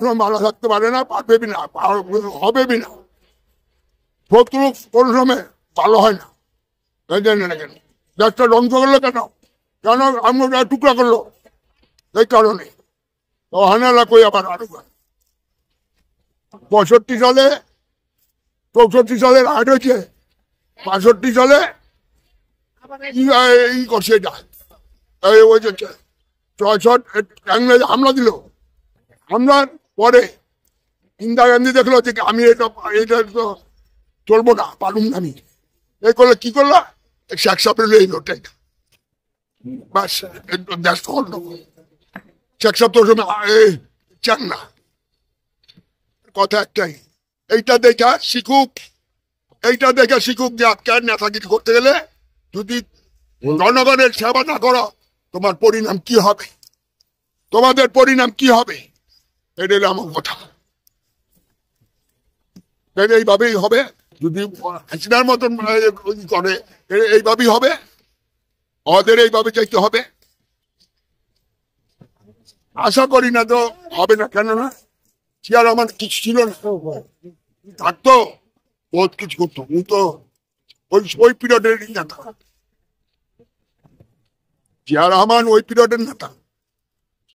সবসময় ভালো থাকতে পারে না, পারবে না, হবে না। শত্রু কোনো সময় ভালো হয় না। জানেন না কেন দেশটা ধ্বংস করলো, কেন কেন আমরা টুকরা করলো? এই কারণে হানালা কই আবার আরো 65 সালে 64 সালে রাইট হয়েছে, 65 সালে ই করছে এটা, ওই যে 66 হামলা দিল। হামলার পরে ইন্দিরা গান্ধী দেখলো যে আমি এটা তো চলবো না, পারুম না আমি, এই করলে কি করলো, শেখ সাহেবের এই লোটাই বাস দেশ তখন শেখ সাহেব তোর সময় চান না। কথা একটাই, এইটা দেখা শিখুক, এইটা দেখে শিখুক যে আজকে নেতাগিরি করতে গেলে যদি জনগণের সেবা না করো তোমার পরিণাম কি হবে, তোমাদের পরিণাম কি হবে, এটাই আমার কথা। এইভাবেই হবে, যদি হাসিনার মতন করে এইভাবেই হবে, ওদের এইভাবে চাইতে হবে। আশা করি না তো হবে না, কেন না চেয়ার আমার কিছু ছিল না, থাকতো বহুত কিছু করতো, তো ওই পিরিয়ডের নেতা চেয়ার আমার, ওই পিরিয়ডের নেতা।